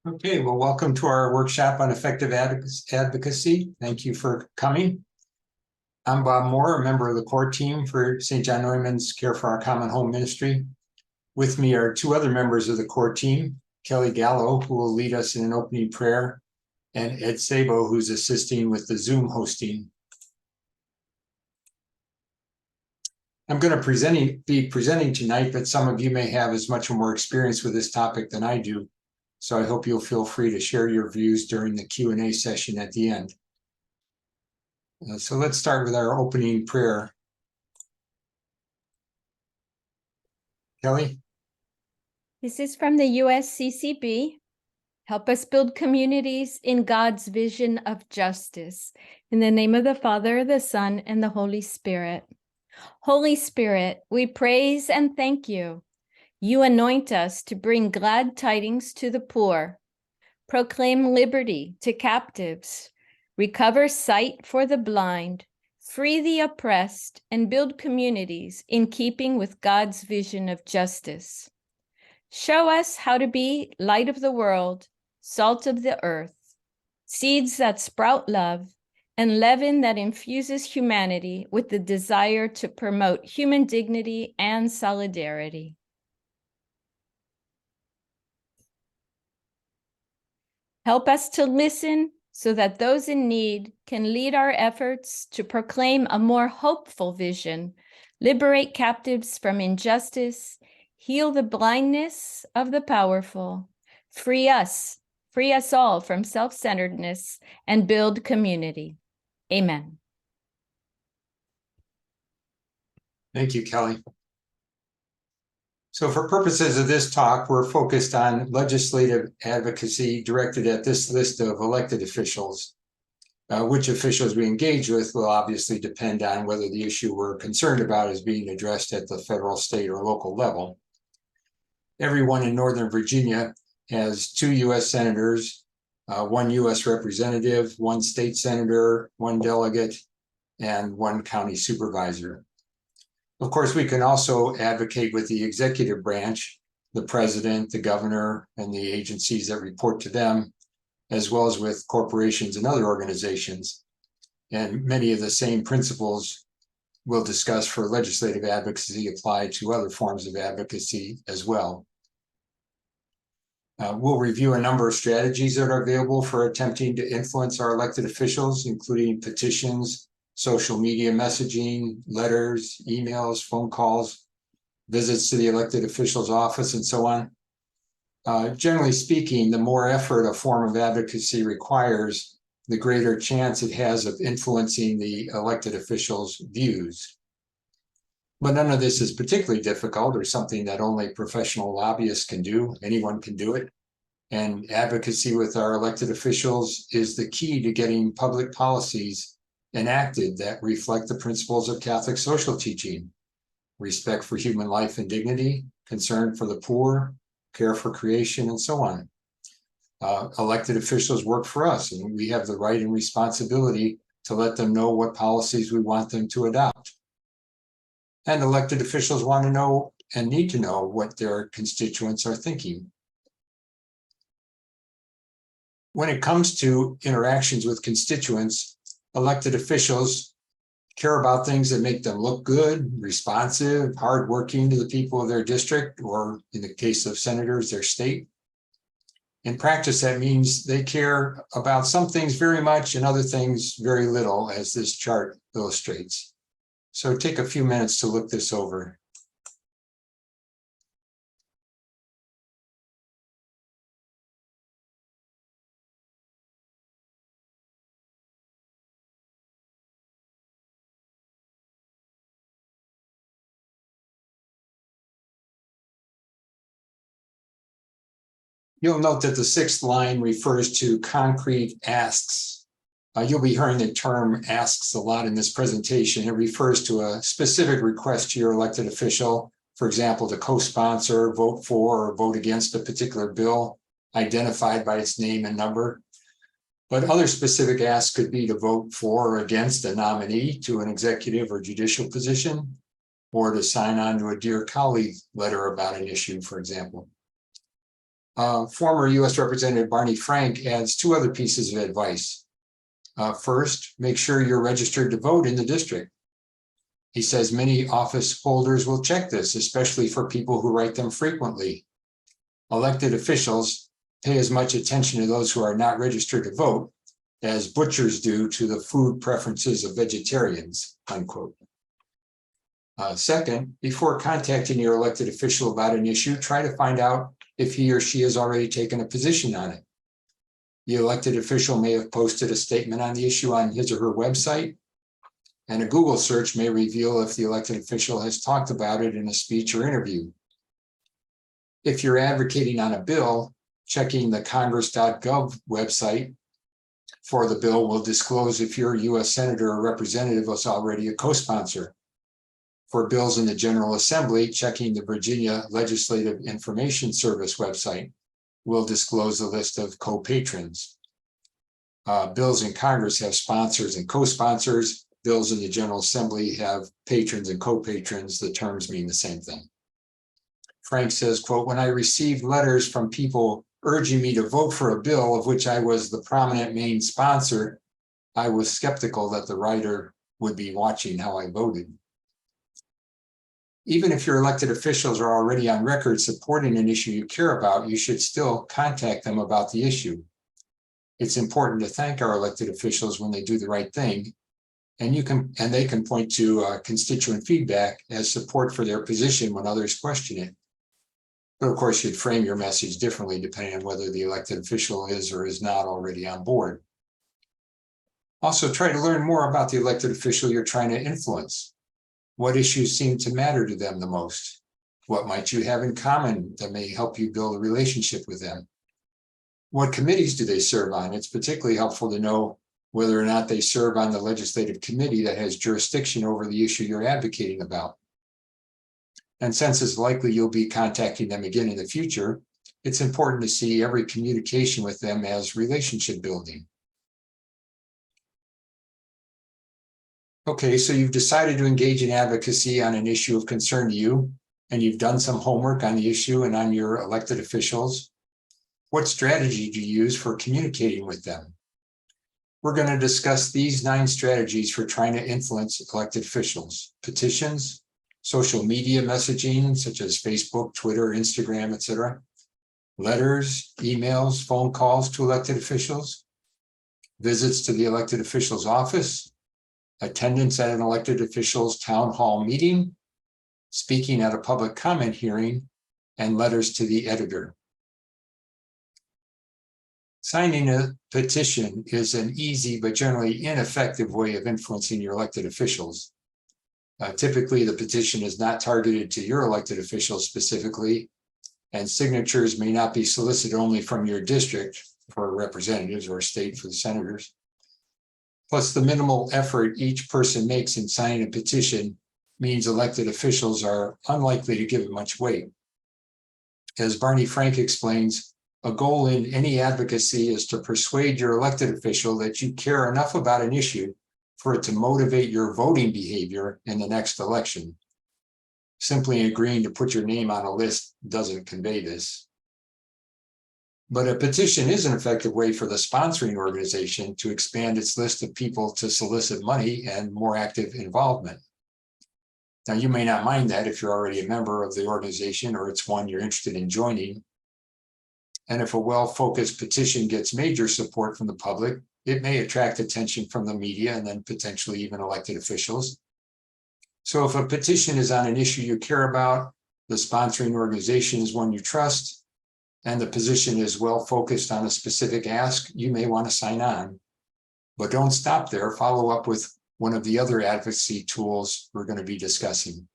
Okay, well, welcome to our workshop on effective advocacy. Thank you for coming. I'm Bob Moore, a member of the core team for St. John Neumann's Care for Our Common Home Ministry. With me are two other members of the core team, Kelly Gallo, who will lead us in an opening prayer, and Ed Sabo, who's assisting with the Zoom hosting. I'm going to be presenting tonight, but some of you may have as much or more experience with this topic than I do. So I hope you'll feel free to share your views during the Q&A session at the end. So let's start with our opening prayer. Kelly? This is from the USCCB. Help us build communities in God's vision of justice. In the name of the Father, the Son, and the Holy Spirit. Holy Spirit, we praise and thank you. You anoint us to bring glad tidings to the poor, proclaim liberty to captives, recover sight for the blind, free the oppressed, and build communities in keeping with God's vision of justice. Show us how to be light of the world, salt of the earth, seeds that sprout love, and leaven that infuses humanity with the desire to promote human dignity and solidarity. Help us to listen so that those in need can lead our efforts to proclaim a more hopeful vision, liberate captives from injustice, heal the blindness of the powerful, free us all from self-centeredness, and build community. Amen. Thank you, Kelly. So for purposes of this talk, we're focused on legislative advocacy directed at this list of elected officials. Which officials we engage with will obviously depend on whether the issue we're concerned about is being addressed at the federal, state, or local level. Everyone in Northern Virginia has 2 U.S. senators, 1 U.S. representative, 1 state senator, 1 delegate, and 1 county supervisor. Of course, we can also advocate with the executive branch, the president, the governor, and the agencies that report to them, as well as with corporations and other organizations. And many of the same principles we'll discuss for legislative advocacy apply to other forms of advocacy as well. We'll review a number of strategies that are available for attempting to influence our elected officials, including petitions, social media messaging, letters, emails, phone calls, visits to the elected official's office, and so on. Generally speaking, the more effort a form of advocacy requires, the greater chance it has of influencing the elected official's views. But none of this is particularly difficult or something that only professional lobbyists can do. Anyone can do it. And advocacy with our elected officials is the key to getting public policies enacted that reflect the principles of Catholic social teaching: respect for human life and dignity, concern for the poor, care for creation, and so on. Elected officials work for us, and we have the right and responsibility to let them know what policies we want them to adopt. And elected officials want to know and need to know what their constituents are thinking. When it comes to interactions with constituents, elected officials care about things that make them look good, responsive, hardworking to the people of their district, or in the case of senators, their state. In practice, that means they care about some things very much and other things very little, as this chart illustrates. So take a few minutes to look this over. You'll note that the 6th line refers to concrete asks. You'll be hearing the term asks a lot in this presentation. It refers to a specific request to your elected official, for example, to co-sponsor, vote for, or vote against a particular bill identified by its name and number. But other specific asks could be to vote for or against a nominee to an executive or judicial position, or to sign on to a Dear Colleague letter about an issue, for example. Former U.S. Representative Barney Frank adds two other pieces of advice. First, make sure you're registered to vote in the district. He says many office holders will check this, especially for people who write them frequently. Elected officials pay as much attention to those who are not registered to vote as butchers do to the food preferences of vegetarians, unquote. Second, before contacting your elected official about an issue, try to find out if he or she has already taken a position on it. The elected official may have posted a statement on the issue on his or her website, and a Google search may reveal if the elected official has talked about it in a speech or interview. If you're advocating on a bill, checking the congress.gov website for the bill will disclose if your U.S. senator or representative was already a co-sponsor. For bills in the General Assembly, checking the Virginia Legislative Information Service website will disclose a list of co-patrons. Bills in Congress have sponsors and co-sponsors. Bills in the General Assembly have patrons and co-patrons. The terms mean the same thing. Frank says, quote, when I received letters from people urging me to vote for a bill of which I was the prominent main sponsor, I was skeptical that the writer would be watching how I voted. Even if your elected officials are already on record supporting an issue you care about, you should still contact them about the issue. It's important to thank our elected officials when they do the right thing, and they can point to constituent feedback as support for their position when others question it. But of course, you'd frame your message differently depending on whether the elected official is or is not already on board. Also, try to learn more about the elected official you're trying to influence. What issues seem to matter to them the most? What might you have in common that may help you build a relationship with them? What committees do they serve on? It's particularly helpful to know whether or not they serve on the legislative committee that has jurisdiction over the issue you're advocating about. And since it's likely you'll be contacting them again in the future, it's important to see every communication with them as relationship building. Okay, so you've decided to engage in advocacy on an issue of concern to you, and you've done some homework on the issue and on your elected officials. What strategy do you use for communicating with them? We're going to discuss these 9 strategies for trying to influence elected officials: petitions, social media messaging, such as Facebook, Twitter, Instagram, etc., letters, emails, phone calls to elected officials, visits to the elected official's office, attendance at an elected official's town hall meeting, speaking at a public comment hearing, and letters to the editor. Signing a petition is an easy but generally ineffective way of influencing your elected officials. Typically, the petition is not targeted to your elected officials specifically, and signatures may not be solicited only from your district for representatives or state for the senators. Plus, the minimal effort each person makes in signing a petition means elected officials are unlikely to give it much weight. As Barney Frank explains, a goal in any advocacy is to persuade your elected official that you care enough about an issue for it to motivate your voting behavior in the next election. Simply agreeing to put your name on a list doesn't convey this. But a petition is an effective way for the sponsoring organization to expand its list of people to solicit money and more active involvement. Now, you may not mind that if you're already a member of the organization or it's one you're interested in joining. And if a well-focused petition gets major support from the public, it may attract attention from the media and then potentially even elected officials. So if a petition is on an issue you care about, the sponsoring organization is one you trust, and the position is well focused on a specific ask, you may want to sign on. But don't stop there. Follow up with one of the other advocacy tools we're going to be discussing.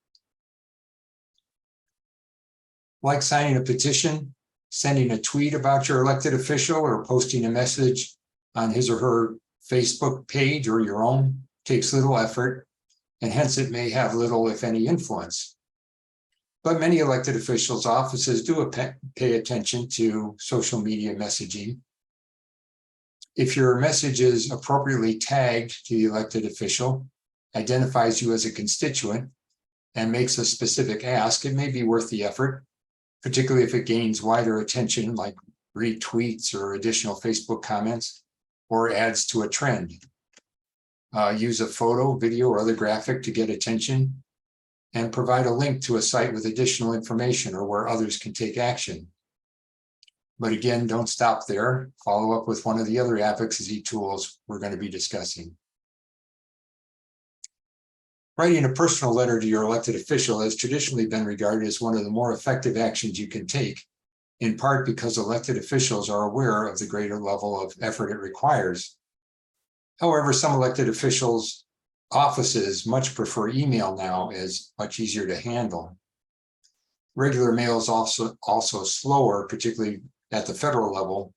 Like signing a petition, sending a tweet about your elected official or posting a message on his or her Facebook page or your own takes little effort, and hence it may have little, if any, influence. But many elected officials' offices do pay attention to social media messaging. If your message is appropriately tagged to the elected official, identifies you as a constituent, and makes a specific ask, it may be worth the effort. particularly if it gains wider attention like retweets or additional Facebook comments, or adds to a trend. Use a photo, video, or other graphic to get attention, and provide a link to a site with additional information or where others can take action. But again, don't stop there. Follow up with one of the other advocacy tools we're going to be discussing. Writing a personal letter to your elected official has traditionally been regarded as one of the more effective actions you can take, in part because elected officials are aware of the greater level of effort it requires. However, some elected officials' offices much prefer email now, as much easier to handle. Regular mail is also slower, particularly at the federal level,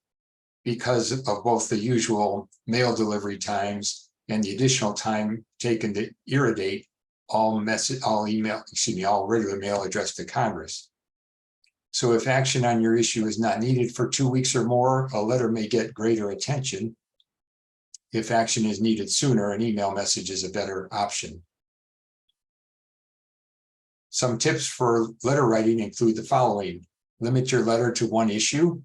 because of both the usual mail delivery times and the additional time taken to irradiate all regular mail addressed to Congress. So if action on your issue is not needed for 2 weeks or more, a letter may get greater attention. If action is needed sooner, an email message is a better option. Some tips for letter writing include the following. Limit your letter to one issue.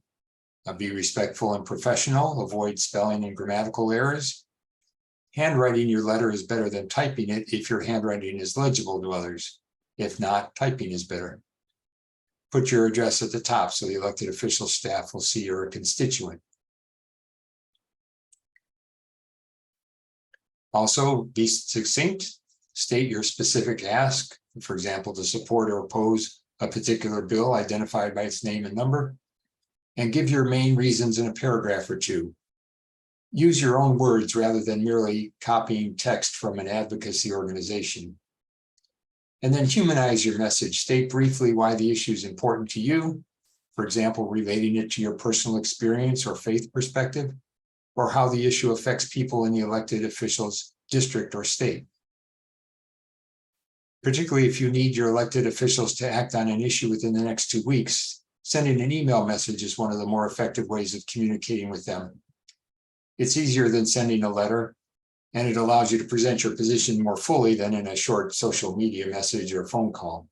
Be respectful and professional. Avoid spelling and grammatical errors. Handwriting your letter is better than typing it if your handwriting is legible to others. If not, typing is better. Put your address at the top so the elected official staff will see you're a constituent. Also, be succinct. State your specific ask, for example, to support or oppose a particular bill identified by its name and number, and give your main reasons in a paragraph or two. Use your own words rather than merely copying text from an advocacy organization. And then humanize your message. State briefly why the issue is important to you, for example, relating it to your personal experience or faith perspective, or how the issue affects people in the elected official's district or state. Particularly if you need your elected officials to act on an issue within the next 2 weeks, sending an email message is one of the more effective ways of communicating with them. It's easier than sending a letter, and it allows you to present your position more fully than in a short social media message or phone call.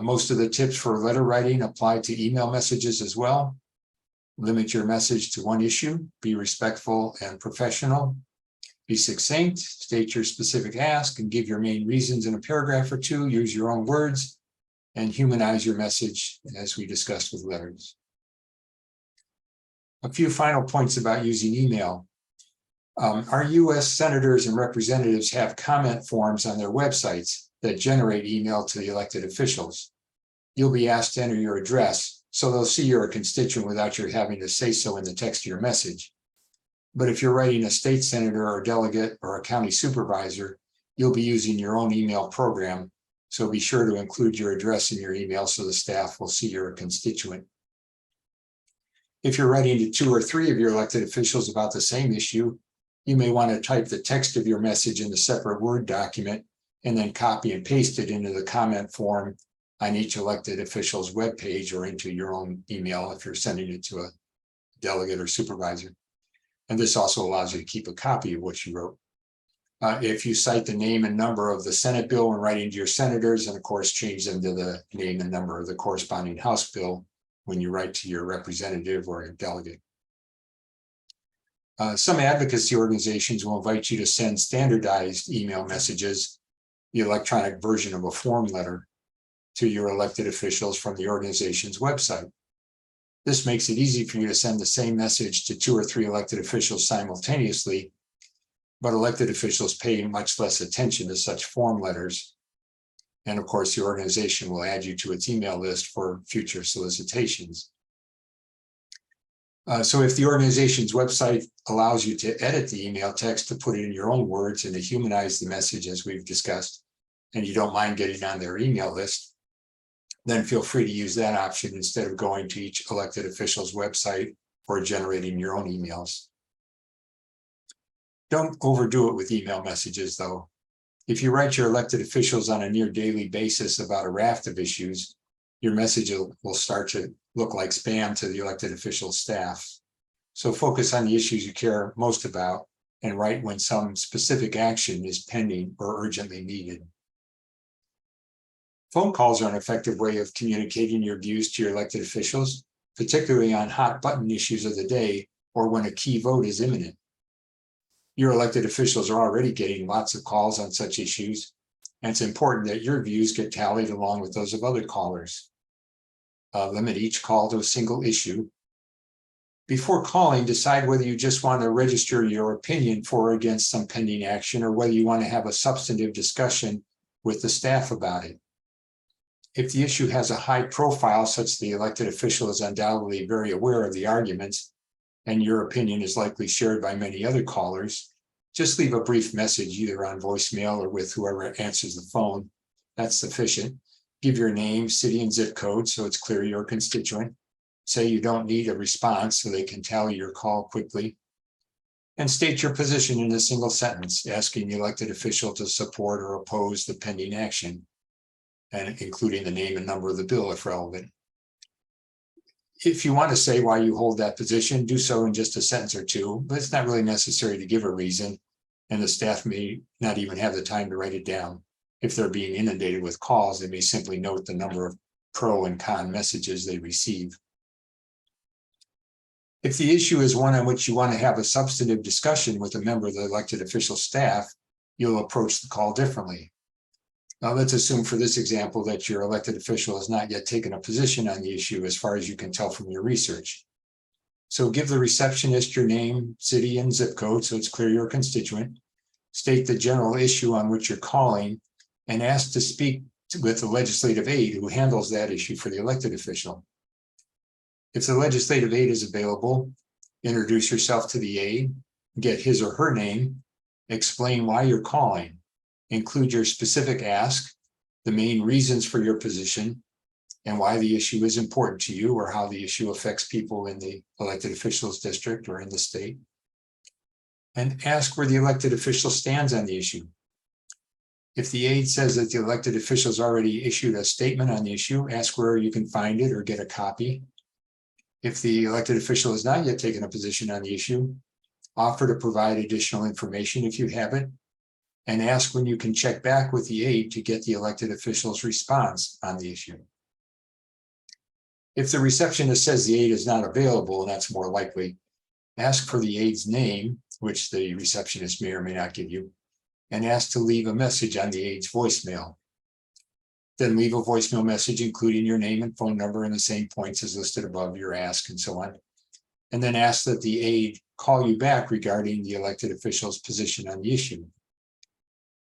Most of the tips for letter writing apply to email messages as well. Limit your message to one issue, be respectful and professional, be succinct, state your specific ask, and give your main reasons in a paragraph or two, use your own words, and humanize your message as we discussed with letters. A few final points about using email. Our US senators and representatives have comment forms on their websites that generate email to the elected officials. You'll be asked to enter your address, so they'll see you're a constituent without your having to say so in the text of your message. But if you're writing a state senator or delegate or a county supervisor, you'll be using your own email program, so be sure to include your address in your email so the staff will see you're a constituent. If you're writing to 2 or 3 of your elected officials about the same issue, you may want to type the text of your message in a separate Word document and then copy and paste it into the comment form on each elected official's webpage or into your own email if you're sending it to a delegate or supervisor. And this also allows you to keep a copy of what you wrote. If you cite the name and number of the Senate bill when writing to your senators, and of course change them to the name and number of the corresponding House bill when you write to your representative or your delegate. Some advocacy organizations will invite you to send standardized email messages, the electronic version of a form letter, to your elected officials from the organization's website. This makes it easy for you to send the same message to 2 or 3 elected officials simultaneously, but elected officials pay much less attention to such form letters. And of course, the organization will add you to its email list for future solicitations. So if the organization's website allows you to edit the email text to put it in your own words and to humanize the message as we've discussed, and you don't mind getting on their email list, then feel free to use that option instead of going to each elected official's website or generating your own emails. Don't overdo it with email messages, though. If you write your elected officials on a near daily basis about a raft of issues, your message will start to look like spam to the elected official staff. So focus on the issues you care most about and write when some specific action is pending or urgently needed. Phone calls are an effective way of communicating your views to your elected officials, particularly on hot button issues of the day or when a key vote is imminent. Your elected officials are already getting lots of calls on such issues, and it's important that your views get tallied along with those of other callers. Limit each call to a single issue. Before calling, decide whether you just want to register your opinion for or against some pending action, or whether you want to have a substantive discussion with the staff about it. If the issue has a high profile, such the elected official is undoubtedly very aware of the arguments, and your opinion is likely shared by many other callers, just leave a brief message either on voicemail or with whoever answers the phone. That's sufficient. Give your name, city, and zip code so it's clear you're a constituent. Say you don't need a response so they can tally your call quickly. And state your position in a single sentence, asking the elected official to support or oppose the pending action, and including the name and number of the bill if relevant. If you want to say why you hold that position, do so in just a sentence or two, but it's not really necessary to give a reason, and the staff may not even have the time to write it down. If they're being inundated with calls, they may simply note the number of pro and con messages they receive. If the issue is one on which you want to have a substantive discussion with a member of the elected official staff, you'll approach the call differently. Now, let's assume for this example that your elected official has not yet taken a position on the issue as far as you can tell from your research. So give the receptionist your name, city, and zip code so it's clear you're a constituent. State the general issue on which you're calling and ask to speak with the legislative aide who handles that issue for the elected official. If the legislative aide is available, introduce yourself to the aide, get his or her name, explain why you're calling, include your specific ask, the main reasons for your position, and why the issue is important to you or how the issue affects people in the elected officials district or in the state. And ask where the elected official stands on the issue. If the aide says that the elected officials already issued a statement on the issue, ask where you can find it or get a copy. If the elected official has not yet taken a position on the issue, offer to provide additional information if you have it, and ask when you can check back with the aide to get the elected official's response on the issue. If the receptionist says the aide is not available, and that's more likely, ask for the aide's name, which the receptionist may or may not give you, and ask to leave a message on the aide's voicemail. Then leave a voicemail message including your name and phone number and the same points as listed above your ask and so on. And then ask that the aide call you back regarding the elected official's position on the issue.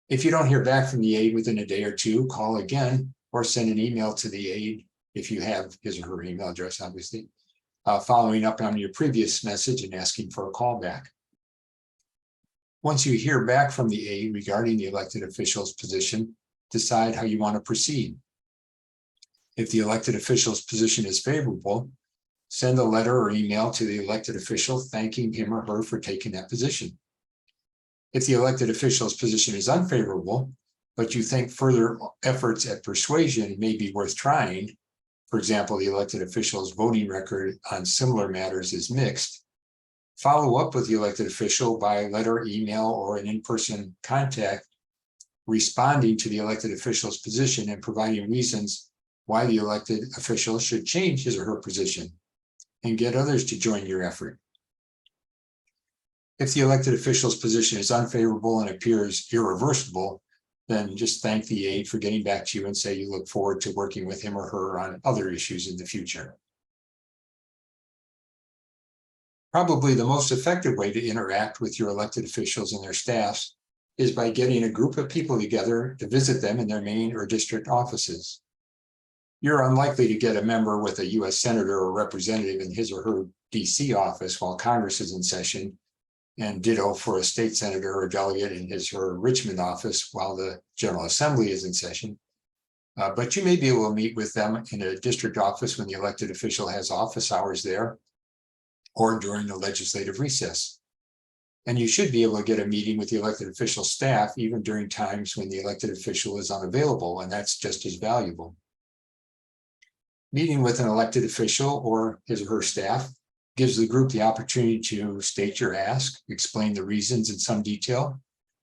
If you don't hear back from the aide within a day or two, call again or send an email to the aide if you have his or her email address, obviously, following up on your previous message and asking for a call back. Once you hear back from the aide regarding the elected official's position, decide how you want to proceed. If the elected official's position is favorable, send a letter or email to the elected official thanking him or her for taking that position. If the elected official's position is unfavorable, but you think further efforts at persuasion may be worth trying, for example, the elected official's voting record on similar matters is mixed, follow up with the elected official by letter, email, or an in-person contact, responding to the elected official's position and providing reasons why the elected official should change his or her position, and get others to join your effort. If the elected official's position is unfavorable and appears irreversible, then just thank the aide for getting back to you and say you look forward to working with him or her on other issues in the future. Probably the most effective way to interact with your elected officials and their staffs is by getting a group of people together to visit them in their main or district offices. You're unlikely to get a member with a US senator or representative in his or her DC office while Congress is in session, and ditto for a state senator or delegate in his or her Richmond office while the General Assembly is in session. But you may be able to meet with them in a district office when the elected official has office hours there, or during the legislative recess. And you should be able to get a meeting with the elected official staff even during times when the elected official is unavailable, and that's just as valuable. Meeting with an elected official or his or her staff gives the group the opportunity to state your ask, explain the reasons in some detail,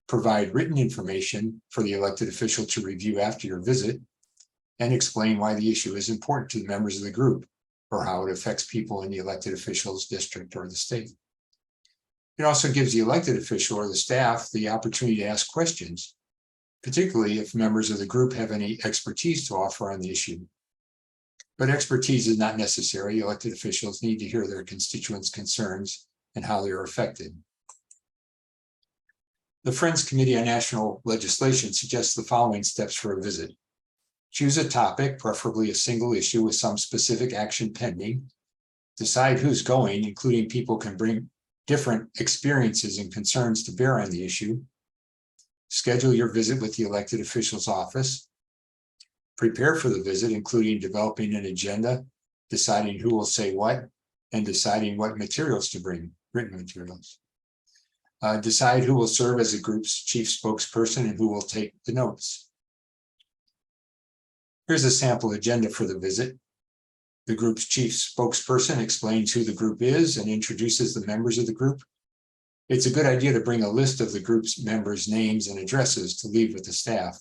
provide written information for the elected official to review after your visit, and explain why the issue is important to the members of the group or how it affects people in the elected officials, district, or the state. It also gives the elected official or the staff the opportunity to ask questions, particularly if members of the group have any expertise to offer on the issue. But expertise is not necessary. Elected officials need to hear their constituents' concerns and how they are affected. The Friends Committee on National Legislation suggests the following steps for a visit. Choose a topic, preferably a single issue with some specific action pending. Decide who's going, including people can bring different experiences and concerns to bear on the issue. Schedule your visit with the elected official's office. Prepare for the visit, including developing an agenda, deciding who will say what, and deciding what materials to bring, written materials. Decide who will serve as a group's chief spokesperson and who will take the notes. Here's a sample agenda for the visit. The group's chief spokesperson explains who the group is and introduces the members of the group. It's a good idea to bring a list of the group's members' names and addresses to leave with the staff.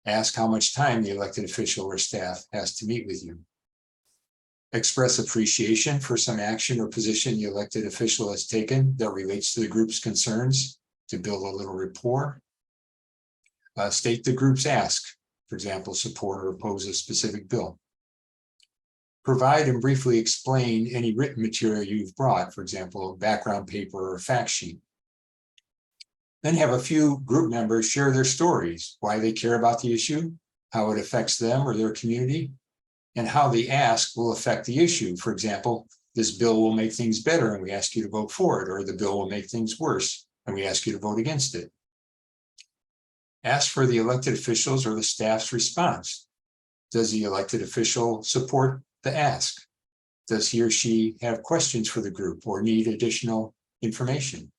Ask how much time the elected official or staff has to meet with you. Express appreciation for some action or position the elected official has taken that relates to the group's concerns to build a little rapport. State the group's ask, for example, support or oppose a specific bill. Provide and briefly explain any written material you've brought, for example, a background paper or a fact sheet. Then have a few group members share their stories, why they care about the issue, how it affects them or their community, and how the ask will affect the issue. For example, this bill will make things better and we ask you to vote for it, or the bill will make things worse and we ask you to vote against it. Ask for the elected officials or the staff's response. Does the elected official support the ask? Does he or she have questions for the group or need additional information?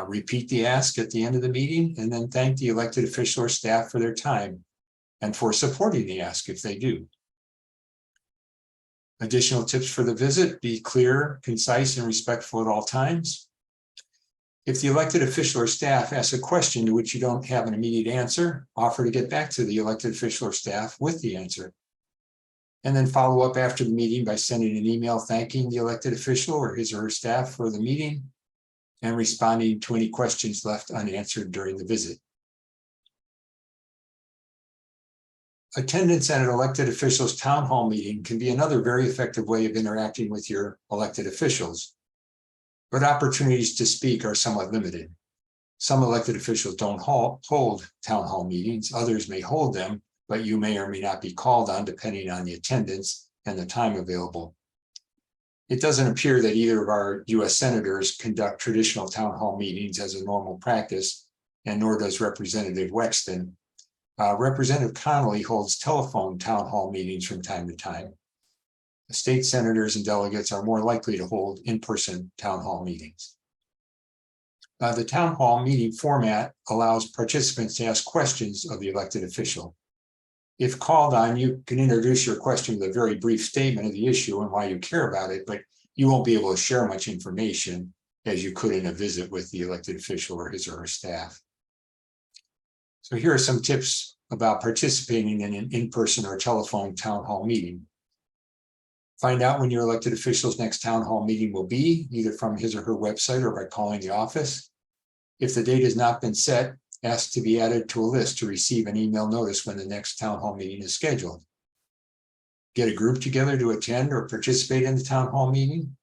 Repeat the ask at the end of the meeting and then thank the elected official or staff for their time and for supporting the ask if they do. Additional tips for the visit: be clear, concise, and respectful at all times. If the elected official or staff asks a question to which you don't have an immediate answer, offer to get back to the elected official or staff with the answer. And then follow up after the meeting by sending an email thanking the elected official or his or her staff for the meeting and responding to any questions left unanswered during the visit. Attendance at an elected official's town hall meeting can be another very effective way of interacting with your elected officials, but opportunities to speak are somewhat limited. Some elected officials don't hold town hall meetings, others may hold them, but you may or may not be called on depending on the attendance and the time available. It doesn't appear that either of our US senators conduct traditional town hall meetings as a normal practice, and nor does Representative Wexton. Representative Connolly holds telephone town hall meetings from time to time. The state senators and delegates are more likely to hold in-person town hall meetings. The town hall meeting format allows participants to ask questions of the elected official. If called on, you can introduce your question with a very brief statement of the issue and why you care about it, but you won't be able to share much information as you could in a visit with the elected official or his or her staff. So here are some tips about participating in an in-person or telephone town hall meeting. Find out when your elected official's next town hall meeting will be, either from his or her website or by calling the office. If the date has not been set, ask to be added to a list to receive an email notice when the next town hall meeting is scheduled. Get a group together to attend or participate in the town hall meeting,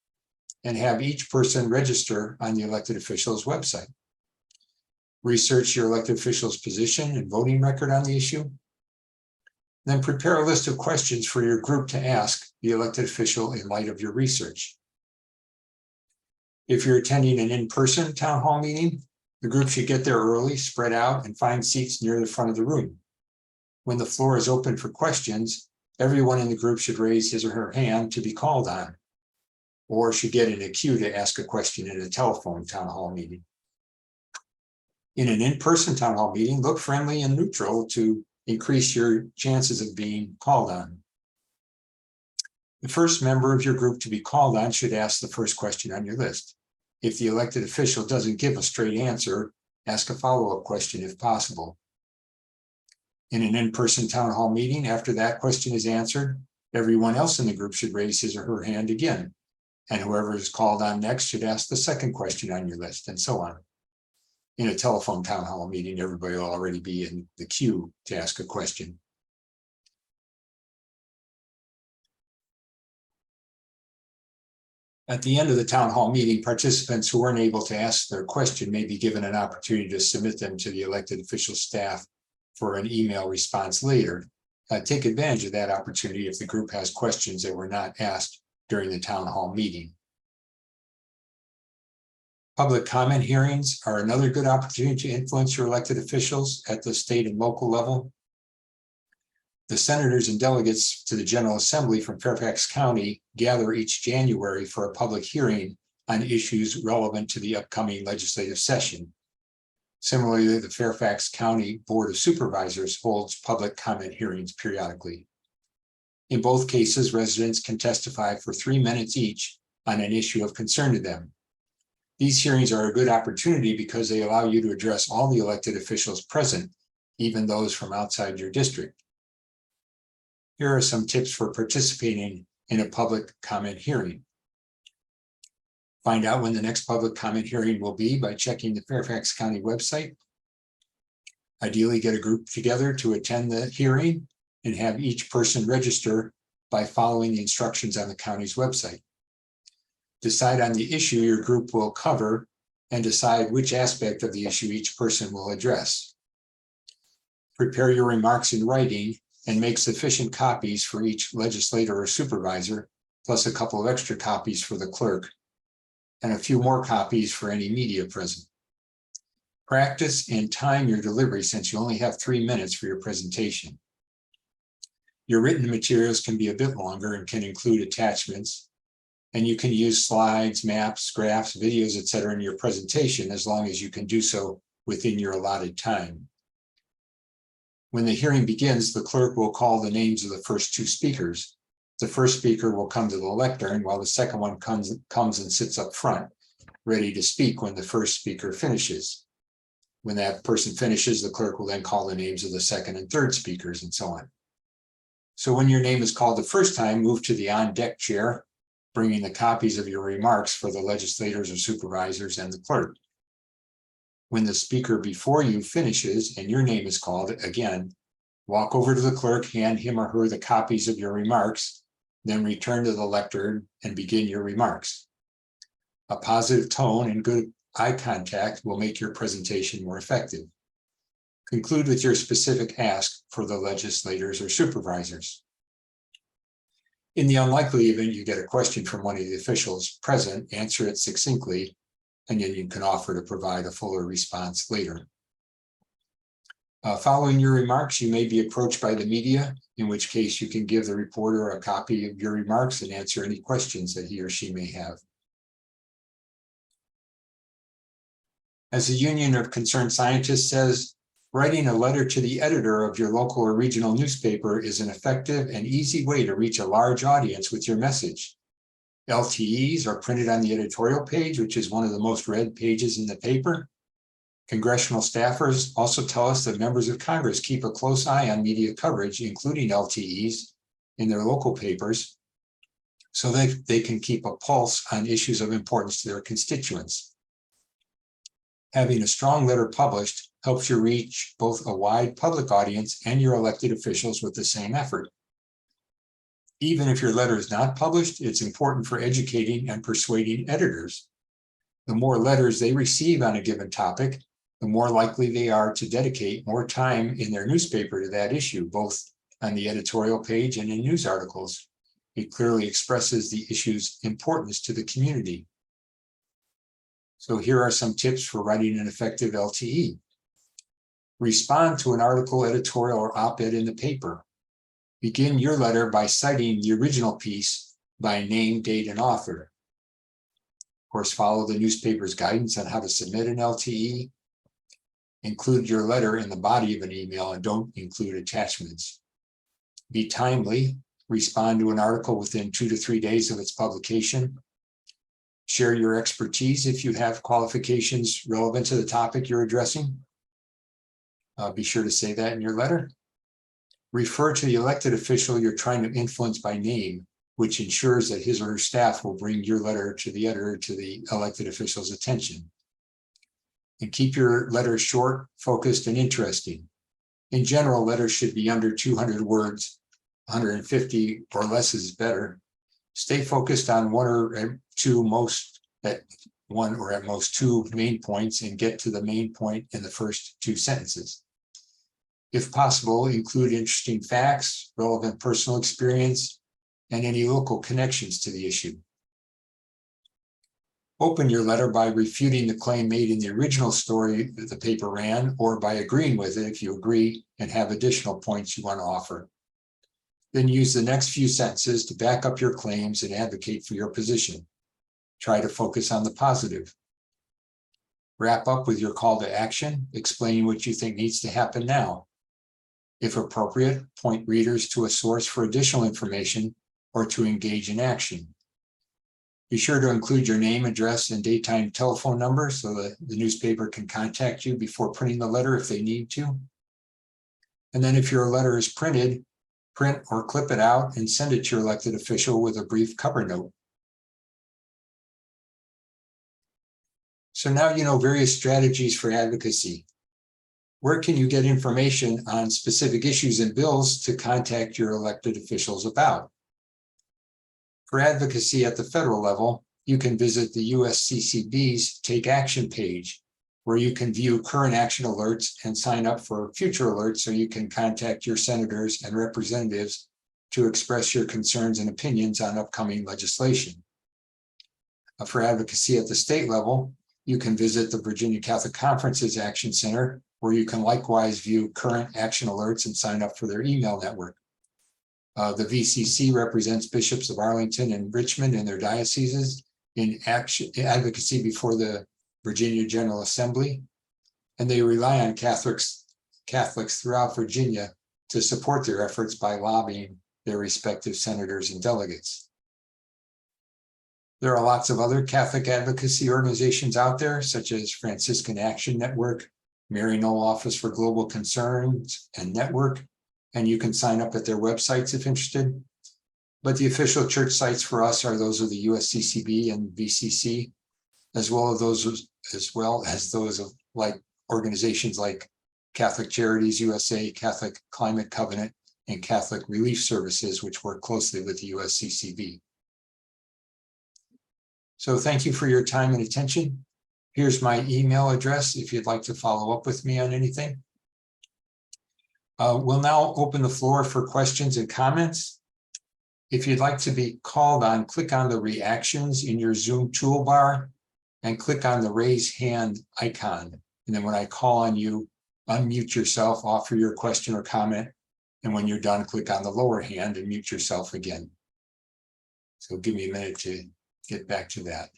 and have each person register on the elected official's website. Research your elected official's position and voting record on the issue. Then prepare a list of questions for your group to ask the elected official in light of your research. If you're attending an in-person town hall meeting, the group should get there early, spread out, and find seats near the front of the room. When the floor is open for questions, everyone in the group should raise his or her hand to be called on, or should get in a queue to ask a question in a telephone town hall meeting. In an in-person town hall meeting, look friendly and neutral to increase your chances of being called on. The first member of your group to be called on should ask the first question on your list. If the elected official doesn't give a straight answer, ask a follow-up question if possible. In an in-person town hall meeting, after that question is answered, everyone else in the group should raise his or her hand again. And whoever is called on next should ask the second question on your list, and so on. In a telephone town hall meeting, everybody will already be in the queue to ask a question. At the end of the town hall meeting, participants who weren't able to ask their question may be given an opportunity to submit them to the elected official staff for an email response later. Take advantage of that opportunity if the group has questions that were not asked during the town hall meeting. Public comment hearings are another good opportunity to influence your elected officials at the state and local level. The senators and delegates to the General Assembly from Fairfax County gather each January for a public hearing on issues relevant to the upcoming legislative session. Similarly, the Fairfax County Board of Supervisors holds public comment hearings periodically. In both cases, residents can testify for 3 minutes each on an issue of concern to them. These hearings are a good opportunity because they allow you to address all the elected officials present, even those from outside your district. Here are some tips for participating in a public comment hearing. Find out when the next public comment hearing will be by checking the Fairfax County website. Ideally, get a group together to attend the hearing and have each person register by following the instructions on the county's website. Decide on the issue your group will cover and decide which aspect of the issue each person will address. Prepare your remarks in writing and make sufficient copies for each legislator or supervisor, plus a couple of extra copies for the clerk, and a few more copies for any media present. Practice and time your delivery since you only have 3 minutes for your presentation. Your written materials can be a bit longer and can include attachments, and you can use slides, maps, graphs, videos, etc. in your presentation as long as you can do so within your allotted time. When the hearing begins, the clerk will call the names of the first 2 speakers. The first speaker will come to the lectern while the second one comes and sits up front, ready to speak when the first speaker finishes. When that person finishes, the clerk will then call the names of the second and third speakers, and so on. So when your name is called the first time, move to the on-deck chair, bringing the copies of your remarks for the legislators or supervisors and the clerk. When the speaker before you finishes and your name is called again, walk over to the clerk, hand him or her the copies of your remarks, then return to the lectern and begin your remarks. A positive tone and good eye contact will make your presentation more effective. Conclude with your specific ask for the legislators or supervisors. In the unlikely event you get a question from one of the officials present, answer it succinctly, and then you can offer to provide a fuller response later. Following your remarks, you may be approached by the media, in which case you can give the reporter a copy of your remarks and answer any questions that he or she may have. As the Union of Concerned Scientists says, writing a letter to the editor of your local or regional newspaper is an effective and easy way to reach a large audience with your message. LTEs are printed on the editorial page, which is one of the most read pages in the paper. Congressional staffers also tell us that members of Congress keep a close eye on media coverage, including LTEs, in their local papers, so they can keep a pulse on issues of importance to their constituents. Having a strong letter published helps you reach both a wide public audience and your elected officials with the same effort. Even if your letter is not published, it's important for educating and persuading editors. The more letters they receive on a given topic, the more likely they are to dedicate more time in their newspaper to that issue, both on the editorial page and in news articles. It clearly expresses the issue's importance to the community. So here are some tips for writing an effective LTE. Respond to an article, editorial, or op-ed in the paper. Begin your letter by citing the original piece by name, date, and author. Of course, follow the newspaper's guidance on how to submit an LTE. Include your letter in the body of an email and don't include attachments. Be timely. Respond to an article within 2 to 3 days of its publication. Share your expertise if you have qualifications relevant to the topic you're addressing. Be sure to say that in your letter. Refer to the elected official you're trying to influence by name, which ensures that his or her staff will bring your letter to the editor to the elected official's attention. And keep your letters short, focused, and interesting. In general, letters should be under 200 words, 150 or less is better. Stay focused on one or at most two main points and get to the main point in the first 2 sentences. If possible, include interesting facts, relevant personal experience, and any local connections to the issue. Open your letter by refuting the claim made in the original story that the paper ran, or by agreeing with it if you agree and have additional points you want to offer. Then use the next few sentences to back up your claims and advocate for your position. Try to focus on the positive. Wrap up with your call to action, explaining what you think needs to happen now. If appropriate, point readers to a source for additional information or to engage in action. Be sure to include your name, address, and daytime telephone number so that the newspaper can contact you before printing the letter if they need to. And then if your letter is printed, print or clip it out and send it to your elected official with a brief cover note. So now you know various strategies for advocacy. Where can you get information on specific issues and bills to contact your elected officials about? For advocacy at the federal level, you can visit the USCCB's Take Action page, where you can view current action alerts and sign up for future alerts so you can contact your senators and representatives to express your concerns and opinions on upcoming legislation. For advocacy at the state level, you can visit the Virginia Catholic Conference's Action Center, where you can likewise view current action alerts and sign up for their email network. The VCC represents bishops of Arlington and Richmond and their dioceses in advocacy before the Virginia General Assembly, and they rely on Catholics throughout Virginia to support their efforts by lobbying their respective senators and delegates. There are lots of other Catholic advocacy organizations out there, such as Franciscan Action Network, Maryknoll Office for Global Concerns and Network, and you can sign up at their websites if interested. But the official church sites for us are those of the USCCB and VCC, as well as those of like organizations like Catholic Charities USA, Catholic Climate Covenant, and Catholic Relief Services, which work closely with the USCCB. So thank you for your time and attention. Here's my email address if you'd like to follow up with me on anything. We'll now open the floor for questions and comments. If you'd like to be called on, click on the reactions in your Zoom toolbar and click on the raise hand icon. And then when I call on you, unmute yourself, offer your question or comment. And when you're done, click on the lower hand and mute yourself again. So give me a minute to get back to that.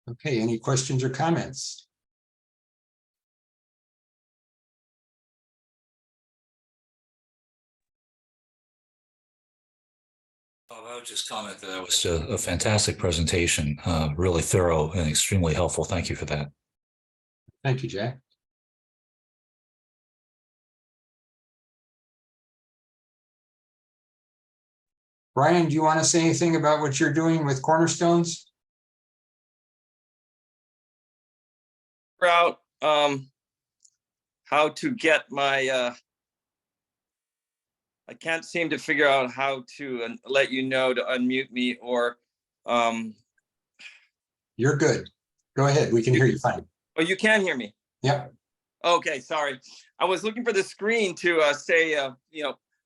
Okay, any questions or comments? I would just comment that that was a fantastic presentation, really thorough and extremely helpful. Thank you for that. Thank you, Jack. Brian, do you want to say anything about what you're doing with Cornerstones? Out how to get my I can't seem to figure out how to let you know to unmute me or You're good. Go ahead. We can hear you fine. oh, you can hear me. Yep. Okay, sorry. I was looking for the screen to say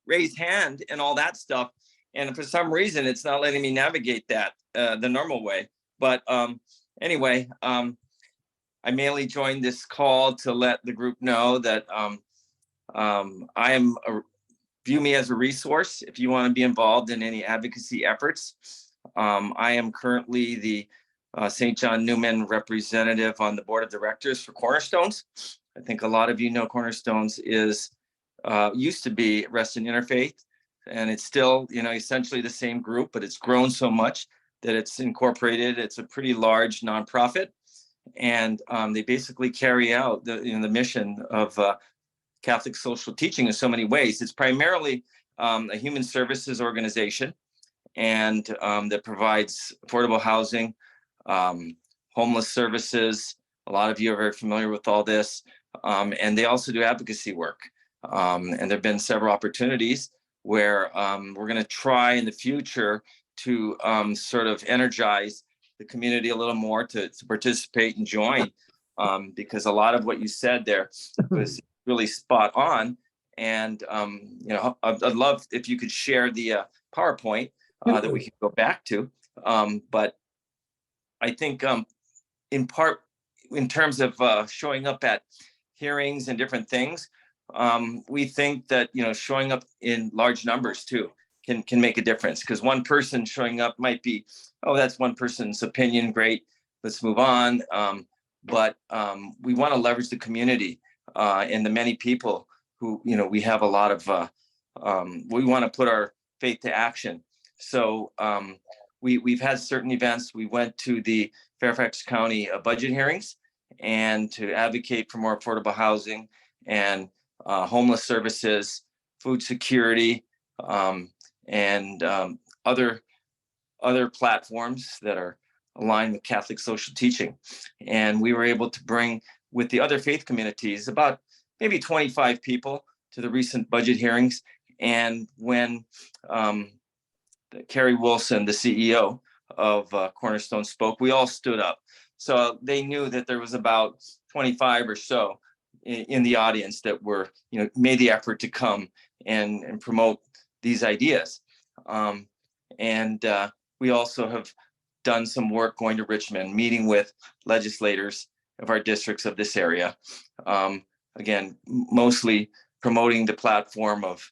raise hand and all that stuff, and for some reason it's not letting me navigate that the normal way. But anyway, I mainly joined this call to let the group know that view me as a resource if you want to be involved in any advocacy efforts. I am currently the St. John Newman representative on the board of directors for Cornerstones. I think a lot of you know Cornerstones is used to be Reston Interfaith. and it's still, essentially the same group, but it's grown so much that it's incorporated. It's a pretty large nonprofit, and they basically carry out the mission of Catholic social teaching in so many ways. It's primarily a human services organization, and that provides affordable housing, homeless services. A lot of you are very familiar with all this. And they also do advocacy work. And there have been several opportunities where we're going to try in the future to sort of energize the community a little more to participate and join, because a lot of what you said there was really spot on. And, I'd love if you could share the PowerPoint that we can go back to. But I think in part, in terms of showing up at hearings and different things, we think that, showing up in large numbers too can make a difference, because one person showing up might be, oh, that's one person's opinion. Great. Let's move on. But we want to leverage the community and the many people who, we have a lot of, we want to put our faith to action. So we've had certain events. We went to the Fairfax County budget hearings and to advocate for more affordable housing and homeless services, food security, and other platforms that are aligned with Catholic social teaching. And we were able to bring, with the other faith communities, about maybe 25 people to the recent budget hearings. And when Carrie Wilson, the CEO of Cornerstone, spoke, we all stood up. So they knew that there was about 25 or so in the audience that were, made the effort to come and promote these ideas. And we also have done some work going to Richmond, meeting with legislators of our districts of this area. Again, mostly promoting the platform of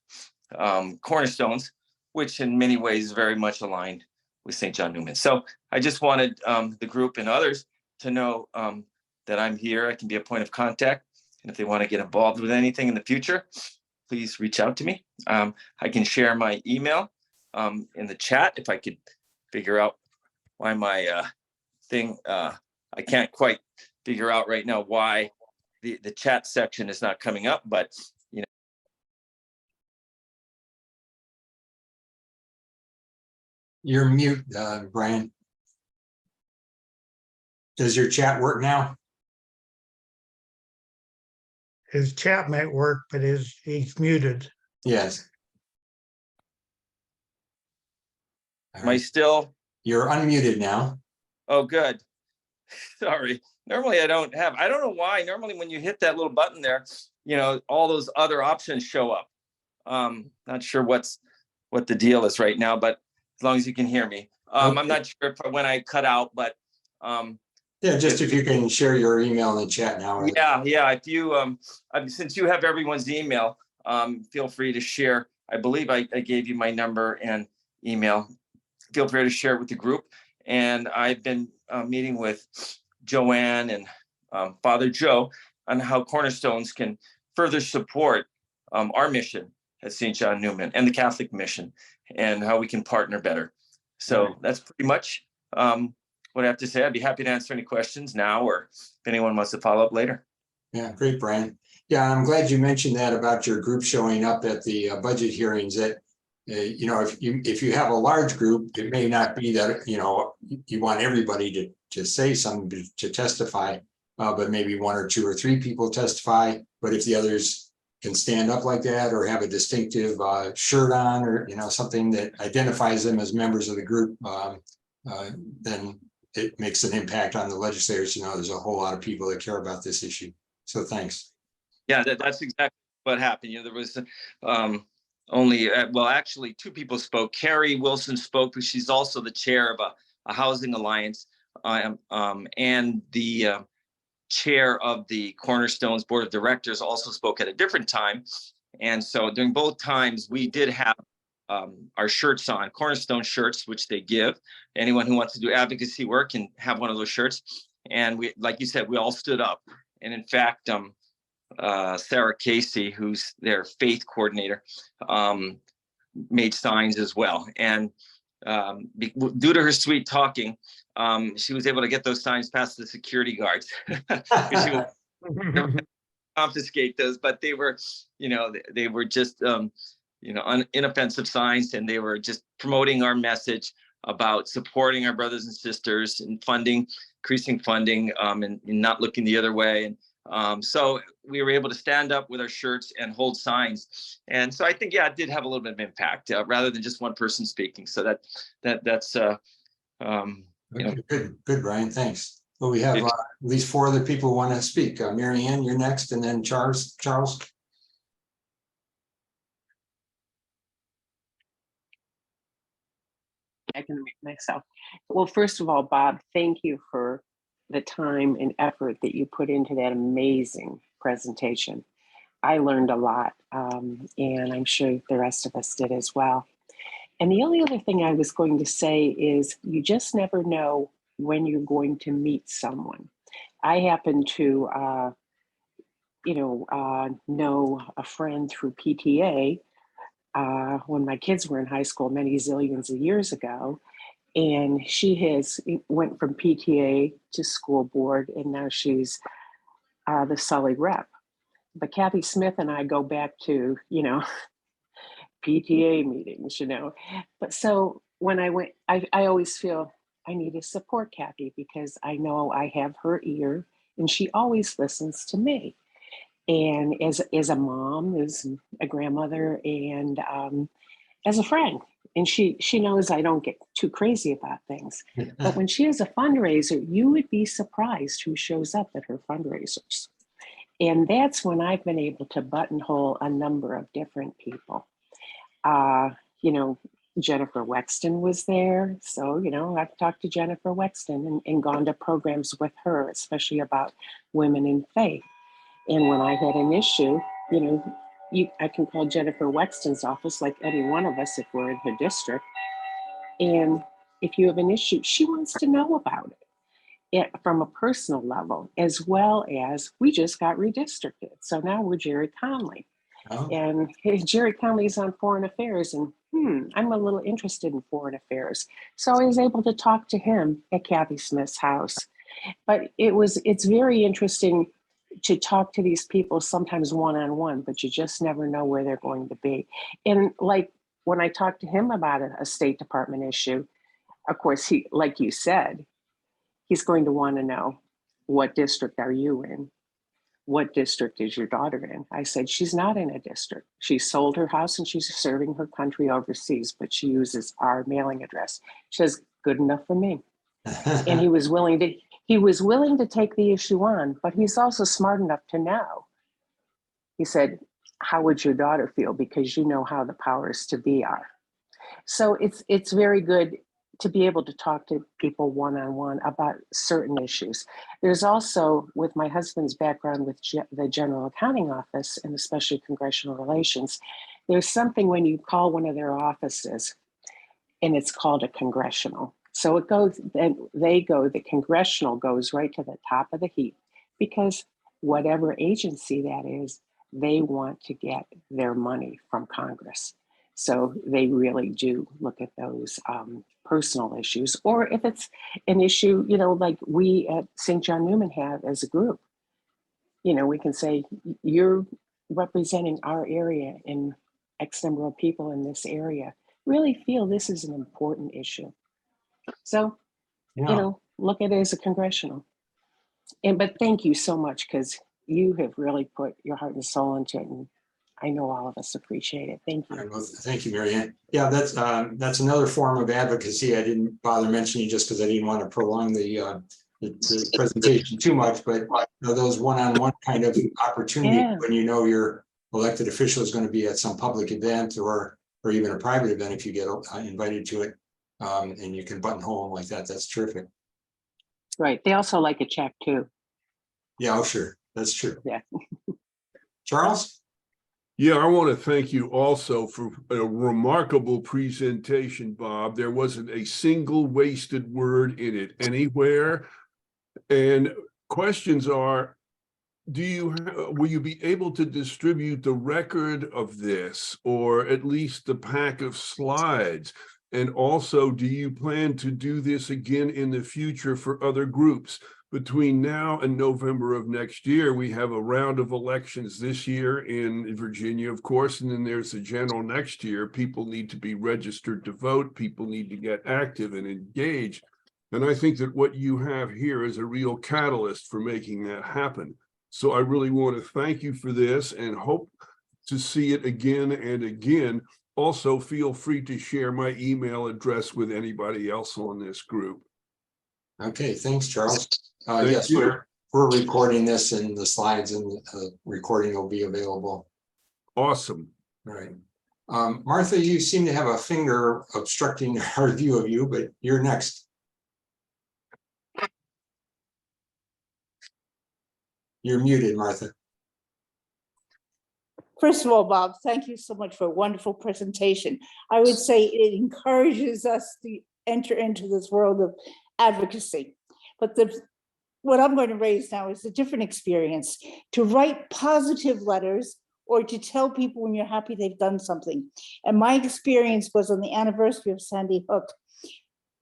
Cornerstones, which in many ways is very much aligned with St. John Newman. So I just wanted the group and others to know that I'm here. I can be a point of contact. And if they want to get involved with anything in the future, please reach out to me. I can share my email in the chat if I could figure out why my thing, I can't quite figure out right now why the chat section is not coming up, but You're mute, Brian. Does your chat work now? His chat might work, but he's muted. Yes. All am I right. still? You're unmuted now. Oh, good. Sorry. Normally I don't know why. Normally when you hit that little button there, all those other options show up. Not sure what the deal is right now, but as long as you can hear me. Okay. I'm not sure when I cut out, but Yeah, just if you can share your email in the chat now. yeah. If you since you have everyone's email, feel free to share. I believe I gave you my number and email. Feel free to share it with the group. And I've been meeting with Joanne and Father Joe on how Cornerstones can further support our mission at St. John Newman and the Catholic mission, and how we can partner better. So that's pretty much what I have to say. I'd be happy to answer any questions now, or if anyone wants to follow up later. Yeah, great, Brian. Yeah, I'm glad you mentioned that about your group showing up at the budget hearings. That if you have a large group, it may not be that you want everybody to say something, to testify, but maybe one or two or three people testify. But if the others can stand up like that, or have a distinctive shirt on, or something that identifies them as members of the group, then it makes an impact on the legislators. There's a whole lot of people that care about this issue. So thanks. Yeah, that's exactly what happened. There was only, actually two people spoke. Carrie Wilson spoke, because she's also the chair of a housing alliance, and the chair of the Cornerstones Board of Directors also spoke at a different time. And so during both times, we did have our shirts on, Cornerstone shirts, which they give. Anyone who wants to do advocacy work can have one of those shirts. And we, like you said, we all stood up. And in fact, Sarah Casey, who's their faith coordinator, made signs as well. And due to her sweet talking, she was able to get those signs past the security guards. She was confiscate those, but they were, they were just, inoffensive signs, and they were just promoting our message about supporting our brothers and sisters and funding, increasing funding, and not looking the other way. And so we were able to stand up with our shirts and hold signs. And so I think, yeah, it did have a little bit of impact rather than just one person speaking. So that's Good, Brian. Thanks. Well, we have at least 4 other people who want to speak. Mary Ann, you're next, and then Charles. I can make myself. Well, first of all, Bob, thank you for the time and effort that you put into that amazing presentation. I learned a lot, and I'm sure the rest of us did as well. And the only other thing I was going to say is you just never know when you're going to meet someone. I happen to, know a friend through PTA when my kids were in high school many zillions of years ago. And she went from PTA to school board, and now she's the Sully rep. But Kathy Smith and I go back to, PTA meetings, But so when I went, I always feel I need to support Kathy because I know I have her ear and she always listens to me. And as a mom, as a grandmother, and as a friend. And she knows I don't get too crazy about things. But when she has a fundraiser, you would be surprised who shows up at her fundraisers. And that's when I've been able to buttonhole a number of different people. Jennifer Wexton was there. So, I've talked to Jennifer Wexton and gone to programs with her, especially about women in faith. And when I had an issue, I can call Jennifer Wexton's office, like any one of us if we're in her district. And if you have an issue, she wants to know about it from a personal level, as well as we just got redistricted. So now we're Jerry Conley. Oh. And Jerry Conley's on foreign affairs, and I'm a little interested in foreign affairs. So I was able to talk to him at Kathy Smith's house. But it's very interesting to talk to these people sometimes one-on-one, but you just never know where they're going to be. And like when I talked to him about a State Department issue, of course, he, like you said, he's going to want to know, what district are you in? What district is your daughter in? I said, she's not in a district. She sold her house and she's serving her country overseas, but she uses our mailing address. She says, good enough for me. And he was willing to take the issue on, but he's also smart enough to know. He said, how would your daughter feel? Because you know how the powers to be are. So it's very good to be able to talk to people one-on-one about certain issues. There's also, with my husband's background with the General Accounting Office and especially Congressional Relations, there's something when you call one of their offices and it's called a congressional. So it goes, the congressional goes right to the top of the heap because whatever agency that is, they want to get their money from Congress. So they really do look at those personal issues, or if it's an issue, like we at St. John Newman have as a group, we can say, you're representing our area and X number of people in this area really feel this is an important issue. So, look at it as a congressional. But thank you so much, because you have really put your heart and soul into it. And I know all of us appreciate it. Thank you. Well, thank you, Mary Ann. Yeah, that's another form of advocacy. I didn't bother mentioning just because I didn't want to prolong the presentation too much, but those one-on-one kind of opportunities when your elected official is going to be at some public event or even a private event if you get invited to it, and you can buttonhole them like that. That's terrific. Right. They also like a check too. Yeah, oh, sure. That's true. Yeah. Charles? Yeah, I want to thank you also for a remarkable presentation, Bob. There wasn't a single wasted word in it anywhere. And questions are, will you be able to distribute the record of this, or at least the pack of slides? And also, do you plan to do this again in the future for other groups? Between now and November of next year, we have a round of elections this year in Virginia, of course, and then there's a general next year. People need to be registered to vote. People need to get active and engaged. And I think that what you have here is a real catalyst for making that happen. So I really want to thank you for this and hope to see it again and again. Also, feel free to share my email address with anybody else on this group. Okay, thanks, Charles. Thank Yes, you. we're recording this, and the slides and the recording will be available. Awesome. All right. Martha, you seem to have a finger obstructing our view of you, but you're next. You're muted, Martha. First of all, Bob, thank you so much for a wonderful presentation. I would say it encourages us to enter into this world of advocacy. But what I'm going to raise now is a different experience, to write positive letters or to tell people when you're happy they've done something. And my experience was on the anniversary of Sandy Hook.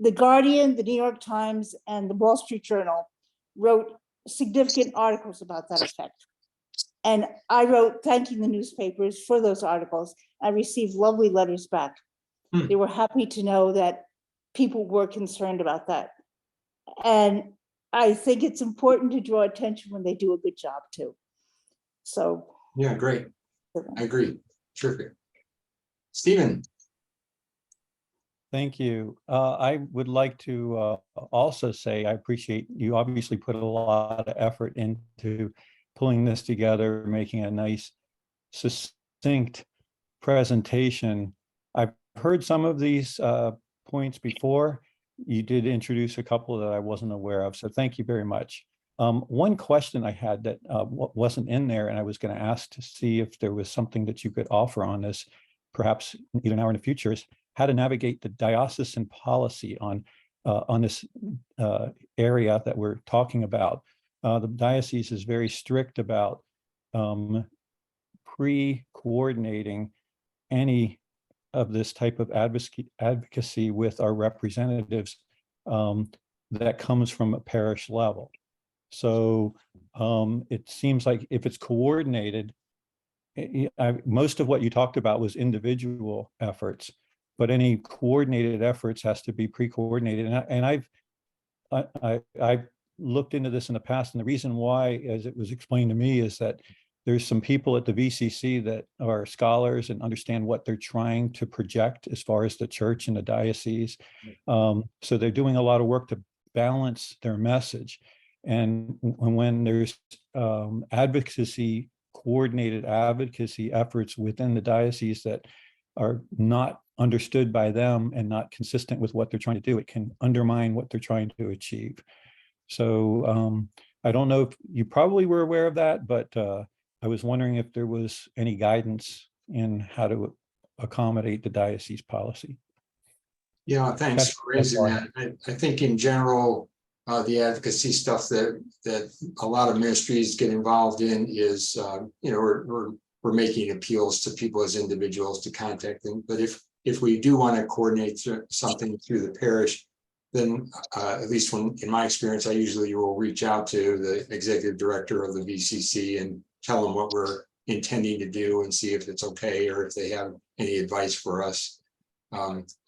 The Guardian, the New York Times, and the Wall Street Journal wrote significant articles about that effect. And I wrote thanking the newspapers for those articles. I received lovely letters back. They were happy to know that people were concerned about that. And I think it's important to draw attention when they do a good job too. So. Yeah, great. I agree. Terrific. Stephen. Thank you. I would like to also say I appreciate you obviously put a lot of effort into pulling this together, making a nice, succinct presentation. I've heard some of these points before. You did introduce a couple that I wasn't aware of, so thank you very much. One question I had that wasn't in there, and I was going to ask to see if there was something that you could offer on this, perhaps either now or in the future, is how to navigate the diocesan policy on this area that we're talking about. The diocese is very strict about pre-coordinating any of this type of advocacy with our representatives that comes from a parish level. So it seems like if it's coordinated, most of what you talked about was individual efforts, but any coordinated efforts has to be pre-coordinated. And I've looked into this in the past, and the reason why, as it was explained to me, is that there's some people at the VCC that are scholars and understand what they're trying to project as far as the church and the diocese. So they're doing a lot of work to balance their message. And when there's advocacy, coordinated advocacy efforts within the diocese that are not understood by them and not consistent with what they're trying to do, it can undermine what they're trying to achieve. So I don't know if you probably were aware of that, but I was wondering if there was any guidance in how to accommodate the diocese policy. Yeah, thanks for raising that. I think in general, the advocacy stuff that a lot of ministries get involved in is, we're making appeals to people as individuals to contact them. But if we do want to coordinate something through the parish, then at least in my experience, I usually will reach out to the executive director of the VCC and tell them what we're intending to do and see if it's okay or if they have any advice for us.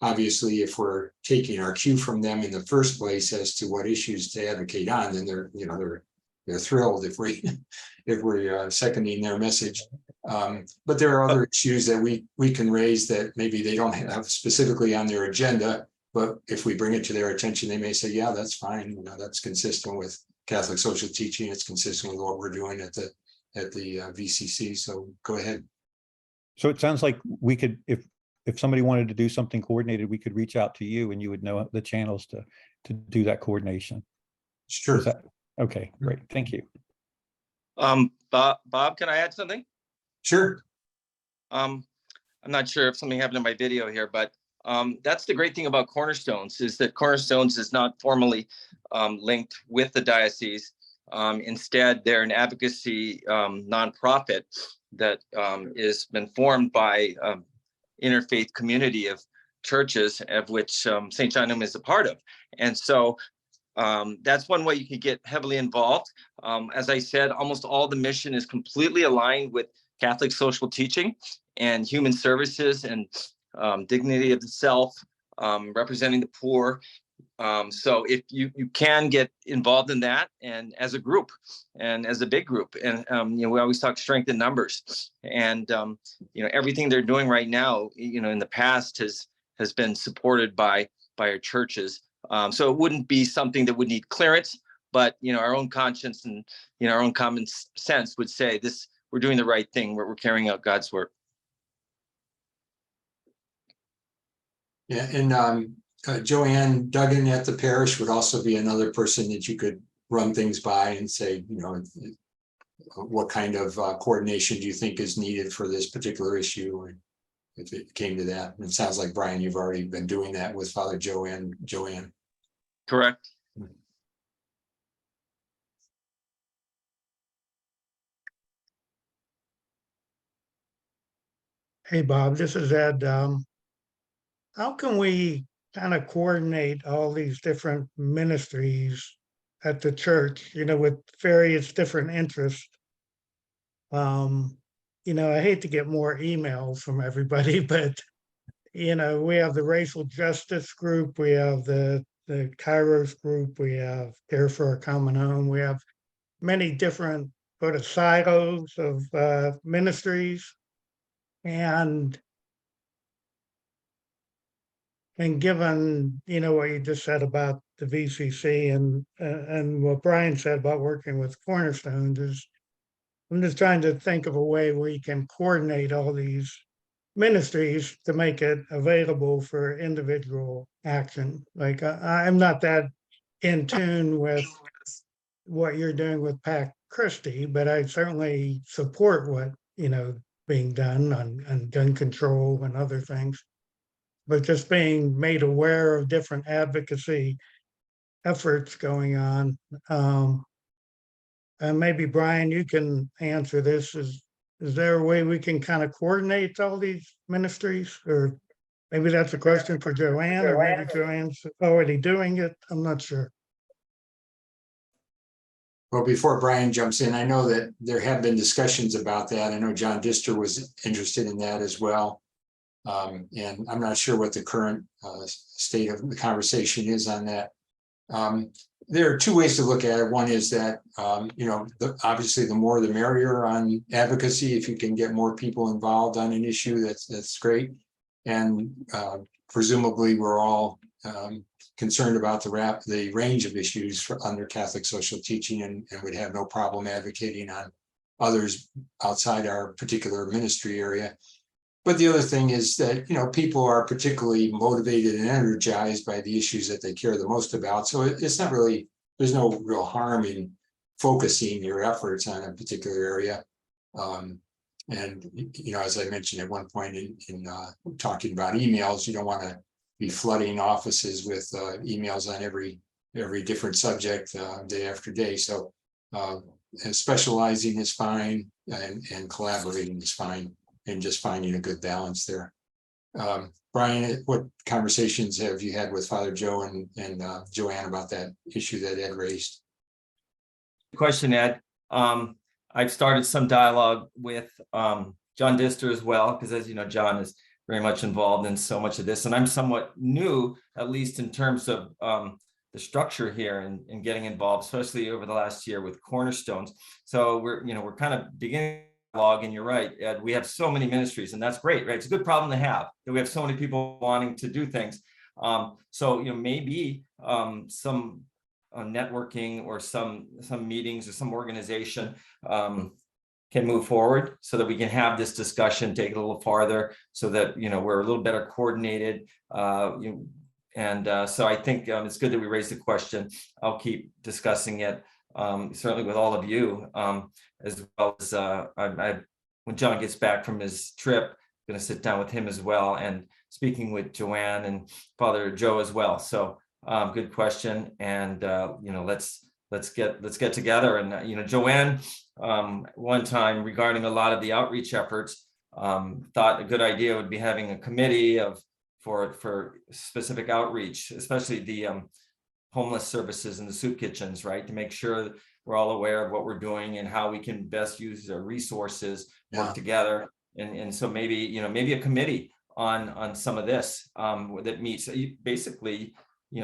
Obviously, if we're taking our cue from them in the first place as to what issues to advocate on, then they're thrilled if we're seconding their message. But there are other issues that we can raise that maybe they don't have specifically on their agenda. But if we bring it to their attention, they may say, yeah, that's fine. That's consistent with Catholic social teaching. It's consistent with what we're doing at the VCC. So go ahead. So it sounds like we could, if somebody wanted to do something coordinated, we could reach out to you and you would know the channels to do that coordination. Sure. Okay, great. Thank you. Bob, can I add something? Sure. I'm not sure if something happened in my video here, but that's the great thing about Cornerstones is that Cornerstones is not formally linked with the diocese. Instead, they're an advocacy nonprofit that is been formed by interfaith community of churches, of which St. John Newman is a part of. And so that's one way you could get heavily involved. As I said, almost all the mission is completely aligned with Catholic social teaching and human services and dignity of the self, representing the poor. So if you can get involved in that, and as a group and as a big group, and we always talk strength in numbers, and everything they're doing right now, in the past has been supported by our churches. So it wouldn't be something that would need clearance, but our own conscience and our own common sense would say this: we're doing the right thing. We're carrying out God's work. Yeah, and Joanne Duggan at the parish would also be another person that you could run things by and say, what kind of coordination do you think is needed for this particular issue? And if it came to that, and it sounds like, Brian, you've already been doing that with Father Joanne. Correct. Hey, Bob, this is Ed. How can we kind of coordinate all these different ministries at the church, with various different interests? I hate to get more emails from everybody, but we have the racial justice group, we have the Kairos group, we have Care for a Common Home, we have many different sort of silos of ministries, and given what you just said about the VCC and what Brian said about working with Cornerstones, is I'm just trying to think of a way where you can coordinate all these ministries to make it available for individual action. Like I'm not that in tune with what you're doing with Pac Christi, but I certainly support what being done on gun control and other things. But just being made aware of different advocacy efforts going on. And maybe Brian, you can answer this. Is there a way we can kind of coordinate all these ministries? Or maybe that's a question for Joanne, or maybe Joanne's already doing it. I'm not sure. Well, before Brian jumps in, I know that there have been discussions about that. I know John Dister was interested in that as well. And I'm not sure what the current state of the conversation is on that. There are two ways to look at it. One is that, obviously the more the merrier on advocacy. If you can get more people involved on an issue, that's great. And presumably we're all concerned about the range of issues under Catholic social teaching, and would have no problem advocating on others outside our particular ministry area. But the other thing is that, people are particularly motivated and energized by the issues that they care the most about. So it's not really, there's no real harm in focusing your efforts on a particular area. And, as I mentioned at one point in talking about emails, you don't want to be flooding offices with emails on every different subject day after day. So specializing is fine, and collaborating is fine. And just finding a good balance there. Brian, what conversations have you had with Father Joe and Joanne about that issue that Ed raised? Question, Ed. I've started some dialogue with John Dister as well, because as you know, John is very much involved in so much of this, and I'm somewhat new, at least in terms of the structure here and getting involved, especially over the last year with Cornerstones. So we're kind of beginning. And you're right, Ed, we have so many ministries, and that's great, right? It's a good problem to have, that we have so many people wanting to do things. So maybe some networking or some meetings or some organization can move forward so that we can have this discussion, take it a little farther, so that we're a little better coordinated. So I think it's good that we raised the question. I'll keep discussing it. Certainly with all of you, as well as when John gets back from his trip, I'm going to sit down with him as well, and speaking with Joanne and Father Joe as well. So good question, and let's let's get together. And Joanne, one time regarding a lot of the outreach efforts, thought a good idea would be having a committee for specific outreach, especially the homeless services and the soup kitchens, right? To make sure we're all aware of what we're doing and how we can best use our resources, work together. And so maybe a committee on some of this that meets basically,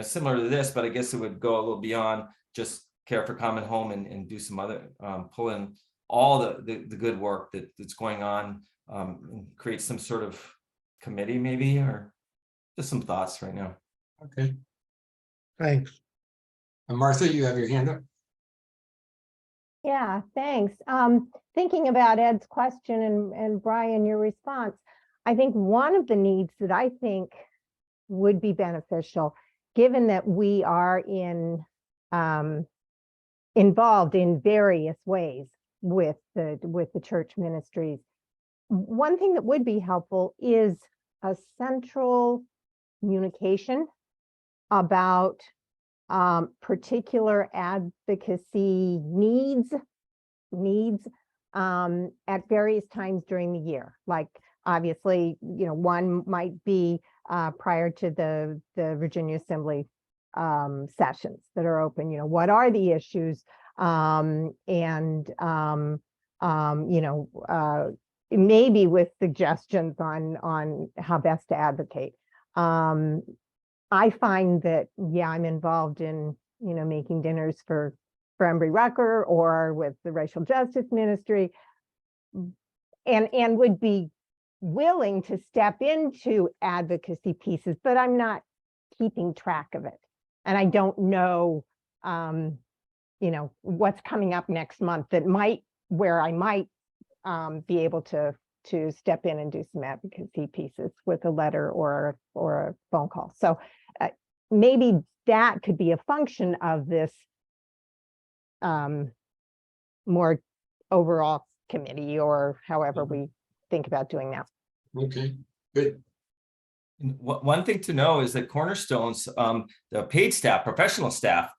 similar to this, but I guess it would go a little beyond just Care for Common Home and do some other, pull in all the good work that's going on, and create some sort of committee maybe, or just some thoughts right now. Okay. Thanks. Martha, you have your hand up. Yeah, thanks. Thinking about Ed's question and Brian, your response, I think one of the needs that I think would be beneficial, given that we are involved in various ways with the church ministries, one thing that would be helpful is a central communication about particular advocacy needs at various times during the year. Like, obviously, one might be prior to the Virginia Assembly sessions that are open. What are the issues, maybe with suggestions on how best to advocate. I find that, I'm involved in, making dinners for Embry Rucker or with the Racial Justice Ministry, and would be willing to step into advocacy pieces, but I'm not keeping track of it. And I don't know, what's coming up next month where I might be able to step in and do some advocacy pieces with a letter or a phone call. So maybe that could be a function of this more overall committee, or however we think about doing that. Okay, good. One thing to know is that Cornerstone's the paid staff, professional staff,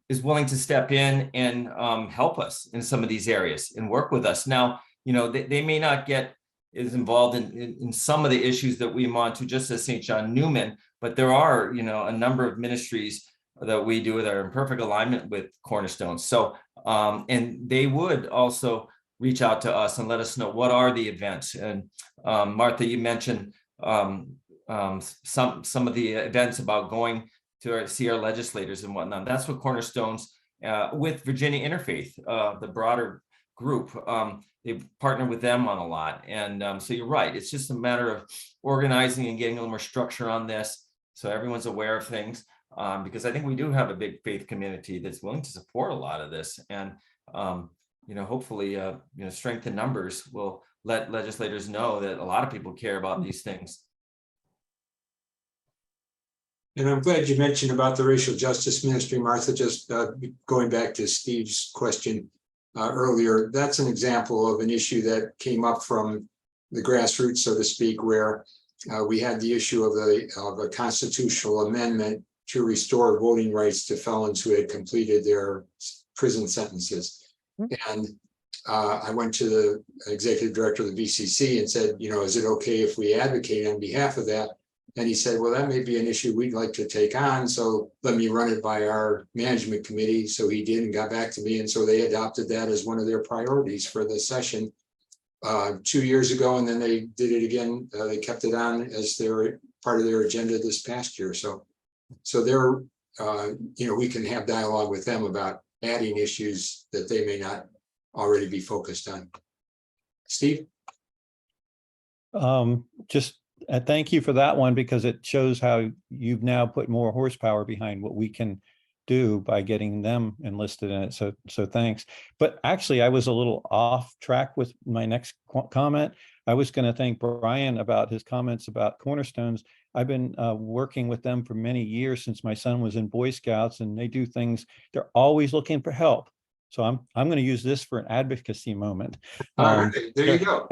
is willing to step in and help us in some of these areas and work with us. Now, they may not get as involved in some of the issues that we monitor just as St. John Newman, but there are, a number of ministries that we do that are in perfect alignment with Cornerstone. So, and they would also reach out to us and let us know what are the events. And Martha, you mentioned some of the events about going to see our legislators and whatnot. That's what Cornerstone's with Virginia Interfaith, the broader group. They've partnered with them on a lot. And so you're right. It's just a matter of organizing and getting a little more structure on this, so everyone's aware of things. Because I think we do have a big faith community that's willing to support a lot of this. And hopefully, strength in numbers will let legislators know that a lot of people care about these things. And I'm glad you mentioned about the Racial Justice Ministry, Martha. Just going back to Steve's question earlier, that's an example of an issue that came up from the grassroots, so to speak, where we had the issue of a constitutional amendment to restore voting rights to felons who had completed their prison sentences. And I went to the executive director of the VCC and said, is it okay if we advocate on behalf of that? And he said, well, that may be an issue we'd like to take on, so let me run it by our management committee. So he did and got back to me. And so they adopted that as one of their priorities for the session 2 years ago. And then they did it again. They kept it on as their part of their agenda this past year. So they're, we can have dialogue with them about adding issues that they may not already be focused on. Steve? Thank you for that one, because it shows how you've now put more horsepower behind what we can do by getting them enlisted in it. So thanks. But actually, I was a little off track with my next comment. I was going to thank Brian about his comments about Cornerstones. I've been working with them for many years since my son was in Boy Scouts, and they do things. They're always looking for help. So I'm going to use this for an advocacy moment. All right, there you go.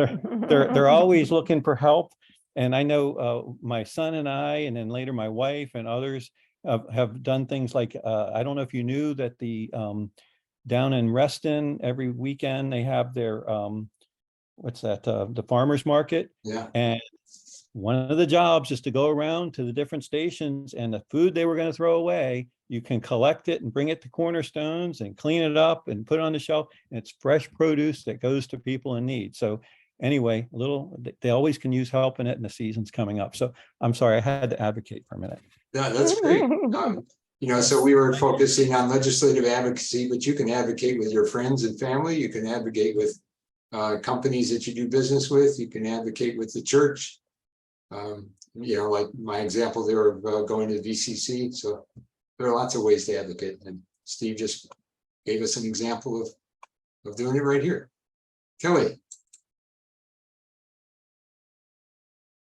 They're always looking for help. And I know my son and I, and then later my wife and others, have done things like, I don't know if you knew that the down in Reston, every weekend they have their what's that, the farmers market. Yeah. And one of the jobs is to go around to the different stations, and the food they were going to throw away, you can collect it and bring it to Cornerstones and clean it up and put it on the shelf. And it's fresh produce that goes to people in need. So anyway, they always can use help in it, and the season's coming up. So I'm sorry, I had to advocate for a minute. Yeah, that's great. So we were focusing on legislative advocacy, but you can advocate with your friends and family. You can advocate with companies that you do business with. You can advocate with the church. Like my example there of going to VCC. So there are lots of ways to advocate, and Steve just gave us an example of doing it right here. Kelly.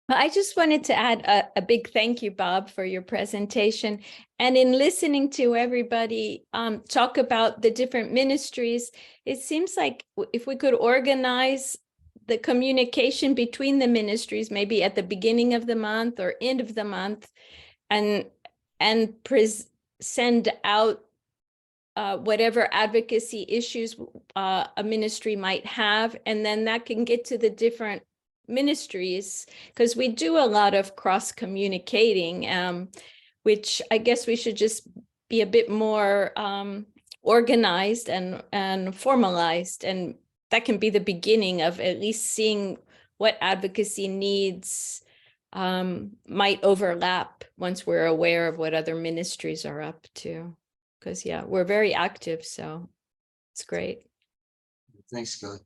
Well, I just wanted to add a big thank you, Bob, for your presentation. And in listening to everybody talk about the different ministries, it seems like if we could organize the communication between the ministries, maybe at the beginning of the month or end of the month, and send out whatever advocacy issues a ministry might have, and then that can get to the different ministries, because we do a lot of cross communicating, which I guess we should just be a bit more organized and formalized, and that can be the beginning of at least seeing what advocacy needs might overlap once we're aware of what other ministries are up to. Because we're very active, so it's great. Thanks, Kelly.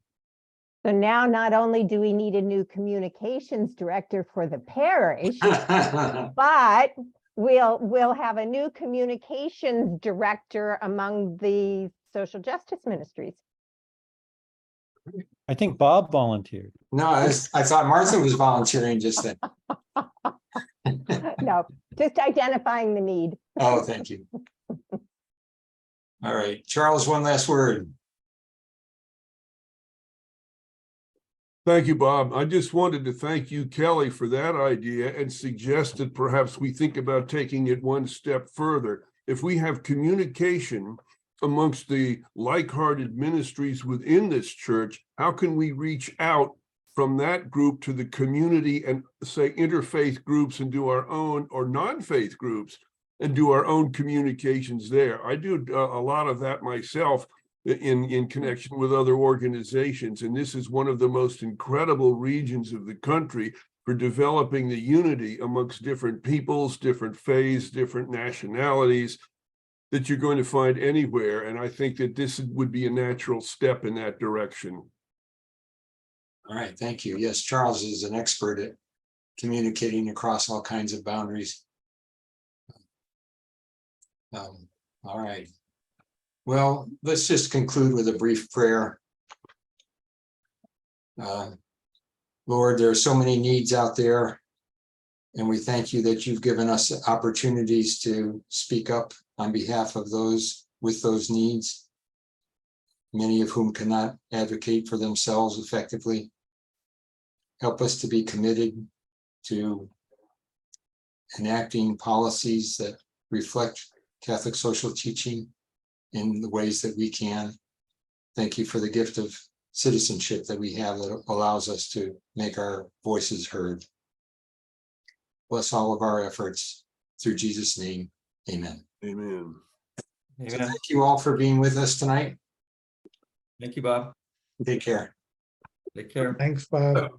So now not only do we need a new communications director for the parish, but we'll have a new communications director among the social justice ministries. I think Bob volunteered. No, I thought Martha was volunteering just then. No, just identifying the need. Oh, thank you. All right, Charles, one last word. Thank you, Bob. I just wanted to thank you, Kelly, for that idea and suggest that perhaps we think about taking it one step further. If we have communication amongst the like-hearted ministries within this church, how can we reach out from that group to the community and say interfaith groups and do our own, or non-faith groups and do our own communications there? I do a lot of that myself in connection with other organizations. And this is one of the most incredible regions of the country for developing the unity amongst different peoples, different faiths, different nationalities that you're going to find anywhere. And I think that this would be a natural step in that direction. All right, thank you. Yes, Charles is an expert at communicating across all kinds of boundaries. All right. Well, let's just conclude with a brief prayer. Lord, there are so many needs out there, and we thank you that you've given us opportunities to speak up on behalf of those with those needs, many of whom cannot advocate for themselves effectively. Help us to be committed to enacting policies that reflect Catholic social teaching in the ways that we can. Thank you for the gift of citizenship that we have that allows us to make our voices heard. Bless all of our efforts through Jesus' name. Amen. Amen. So thank you all for being with us tonight. Thank you, Bob. Take care. Take care. Thanks, Bob.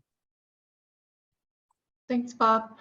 Thanks, Bob.